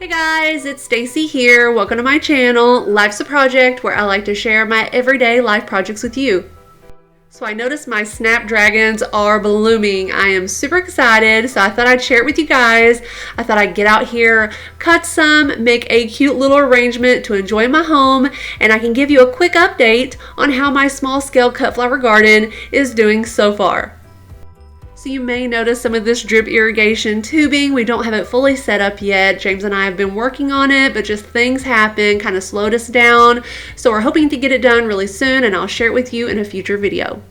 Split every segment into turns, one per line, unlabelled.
Hey guys, it's Stacy here. Welcome to my channel, Life's a Project, where I like to share my everyday life projects with you. So I noticed my Snapdragons are blooming. I am super excited, so I thought I'd share it with you guys. I thought I'd get out here, cut some, make a cute little arrangement to enjoy my home, and I can give you a quick update on how my small scale cut flower garden is doing so far. So you may notice some of this drip irrigation tubing. We don't have it fully set up yet. James and I have been working on it, but just things happen, kind of slowed us down. So we're hoping to get it done really soon, and I'll share it with you in a future video.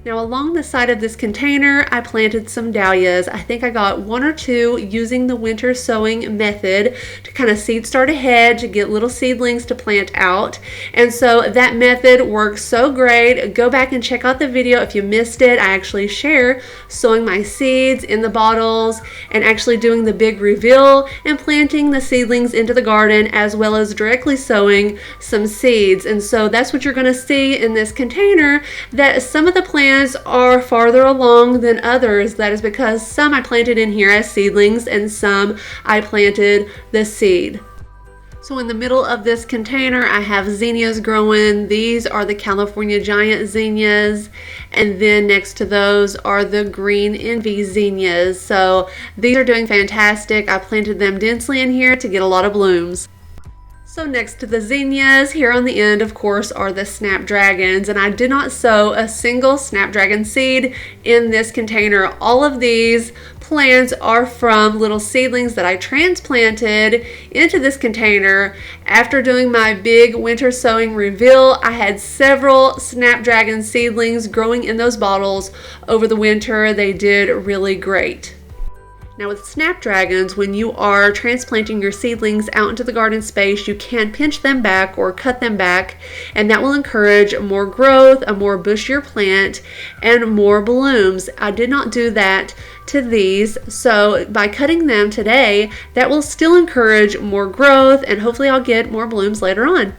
Now along the side of this container, I planted some dahlias. I think I got one or two using the winter sowing method to kind of seed start ahead to get little seedlings to plant out. And so that method works so great. Go back and check out the video if you missed it. I actually share sowing my seeds in the bottles and actually doing the big reveal and planting the seedlings into the garden, as well as directly sowing some seeds. And so that's what you're going to see in this container, that some of the plants are farther along than others. That is because some I planted in here as seedlings and some I planted the seed. So in the middle of this container, I have zinnias growing. These are the California giant zinnias, and then next to those are the green envy zinnias. So these are doing fantastic. I planted them densely in here to get a lot of blooms. So next to the zinnias, here on the end, of course, are the Snapdragons, and I did not sow a single Snapdragon seed in this container. All of these plants are from little seedlings that I transplanted into this container. After doing my big winter sowing reveal, I had several Snapdragon seedlings growing in those bottles over the winter. They did really great. Now with Snapdragons, when you are transplanting your seedlings out into the garden space, you can pinch them back or cut them back, and that will encourage more growth, a more bushier plant, and more blooms. I did not do that to these, so by cutting them today, that will still encourage more growth, and hopefully I'll get more blooms later on.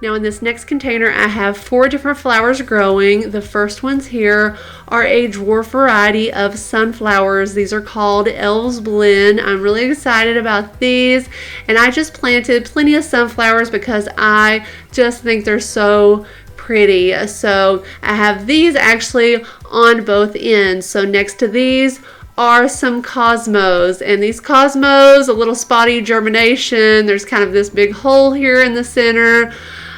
Now in this next container, I have 4 different flowers growing. The first ones here are a dwarf variety of sunflowers. These are called Elves Blend. I'm really excited about these, and I just planted plenty of sunflowers because I just think they're so pretty. So I have these actually on both ends. So next to these are some cosmos, and these cosmos, a little spotty germination. There's kind of this big hole here in the center.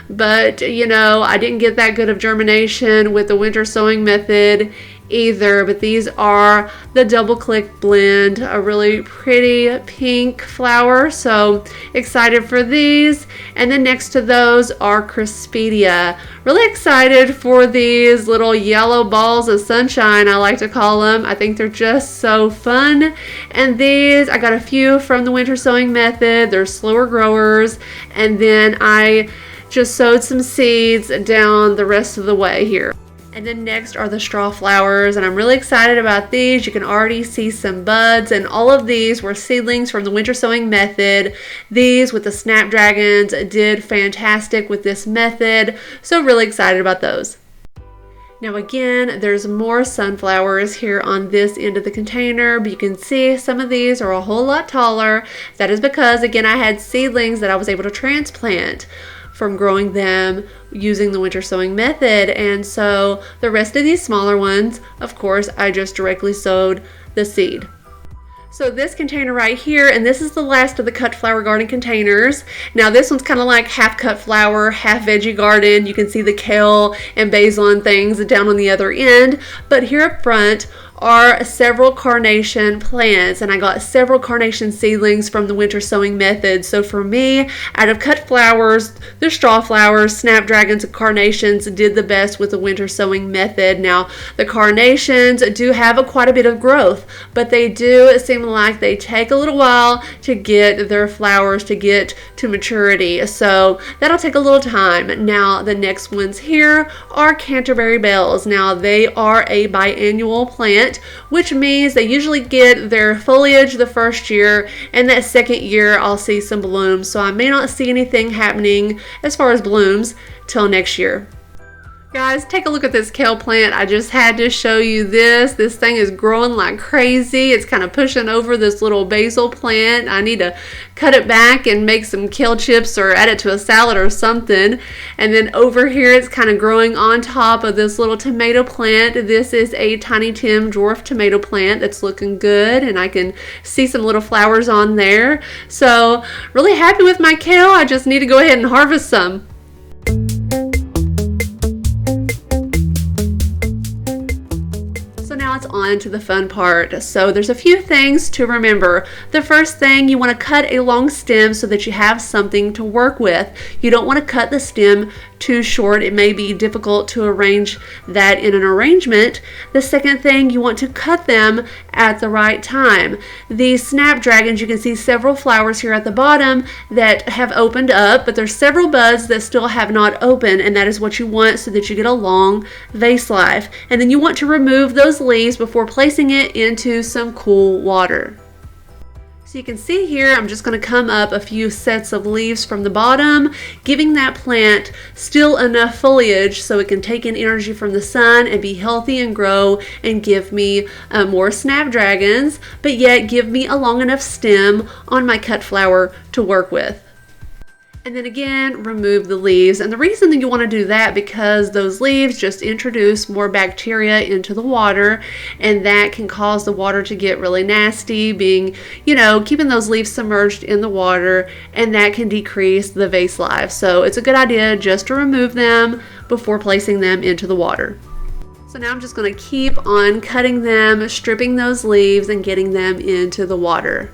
But, you know, I didn't get that good of germination with the winter sowing method either. But these are the double click blend, a really pretty pink flower. So excited for these. And then next to those are Crispidia. Really excited for these little yellow balls of sunshine, I like to call them. I think they're just so fun. And these, I got a few from the winter sowing method. They're slower growers. And then I just sowed some seeds down the rest of the way here. And then next are the straw flowers, and I'm really excited about these. You can already see some buds, and all of these were seedlings from the winter sowing method. These with the Snapdragons did fantastic with this method, so really excited about those. Now again, there's more sunflowers here on this end of the container, but you can see some of these are a whole lot taller. That is because, again, I had seedlings that I was able to transplant from growing them using the winter sowing method. And so the rest of these smaller ones, of course, I just directly sowed the seed. So this container right here, and this is the last of the cut flower garden containers. Now this one's kind of like half cut flower, half veggie garden. You can see the kale and basil and things down on the other end. But here up front are several carnation plants, and I got several carnation seedlings from the winter sowing method. So for me, out of cut flowers, the straw flowers, Snapdragons, and carnations did the best with the winter sowing method. Now the carnations do have quite a bit of growth, but they do seem like they take a little while to get their flowers to get to maturity, so that'll take a little time. Now the next ones here are Canterbury bells. Now they are a biannual plant, which means they usually get their foliage the first year, and that second year I'll see some blooms. So I may not see anything happening as far as blooms till next year. Guys, take a look at this kale plant. I just had to show you this. This thing is growing like crazy. It's kind of pushing over this little basil plant. I need to cut it back and make some kale chips or add it to a salad or something. And then over here, it's kind of growing on top of this little tomato plant. This is a Tiny Tim dwarf tomato plant that's looking good, and I can see some little flowers on there. So really happy with my kale. I just need to go ahead and harvest some. Now it's on to the fun part. So there's a few things to remember. The first thing, you want to cut a long stem so that you have something to work with. You don't want to cut the stem too short. It may be difficult to arrange that in an arrangement. The second thing, you want to cut them at the right time. These Snapdragons, you can see several flowers here at the bottom that have opened up, but there's several buds that still have not opened, and that is what you want so that you get a long vase life. And then you want to remove those leaves before placing it into some cool water. So you can see here, I'm just going to come up a few sets of leaves from the bottom, giving that plant still enough foliage so it can take in energy from the sun and be healthy and grow and give me more Snapdragons, but yet give me a long enough stem on my cut flower to work with. And then again, remove the leaves. And the reason that you want to do that, because those leaves just introduce more bacteria into the water, and that can cause the water to get really nasty, being, keeping those leaves submerged in the water, and that can decrease the vase life. So it's a good idea just to remove them before placing them into the water. So now I'm just going to keep on cutting them, stripping those leaves, and getting them into the water.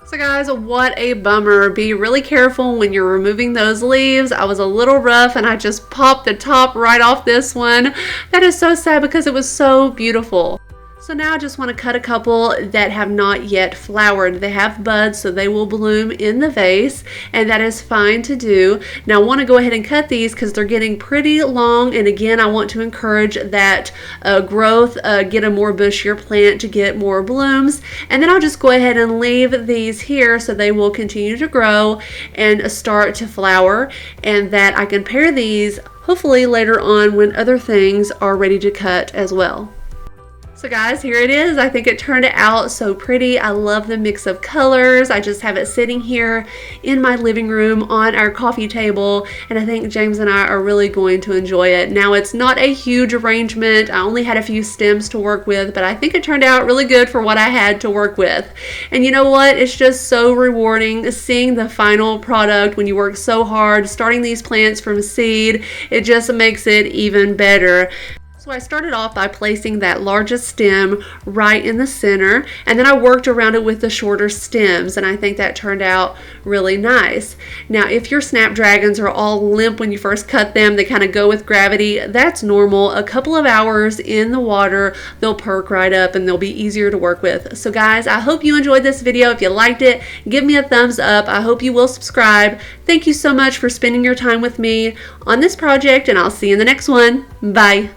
So guys, what a bummer. Be really careful when you're removing those leaves. I was a little rough and I just popped the top right off this one. That is so sad because it was so beautiful. So now I just want to cut a couple that have not yet flowered. They have buds, so they will bloom in the vase, and that is fine to do. Now I want to go ahead and cut these because they're getting pretty long, and again, I want to encourage that growth, get a more bushier plant to get more blooms. And then I'll just go ahead and leave these here so they will continue to grow and start to flower, and that I can pair these hopefully later on when other things are ready to cut as well. So guys, here it is. I think it turned out so pretty. I love the mix of colors. I just have it sitting here in my living room on our coffee table, and I think James and I are really going to enjoy it. Now, it's not a huge arrangement. I only had a few stems to work with, but I think it turned out really good for what I had to work with. And you know what? It's just so rewarding seeing the final product when you work so hard, starting these plants from seed. It just makes it even better. So I started off by placing that largest stem right in the center, and then I worked around it with the shorter stems, and I think that turned out really nice. Now, if your Snapdragons are all limp when you first cut them, they kind of go with gravity, that's normal. A couple of hours in the water, they'll perk right up and they'll be easier to work with. So guys, I hope you enjoyed this video. If you liked it, give me a thumbs up. I hope you will subscribe. Thank you so much for spending your time with me on this project, and I'll see you in the next one. Bye.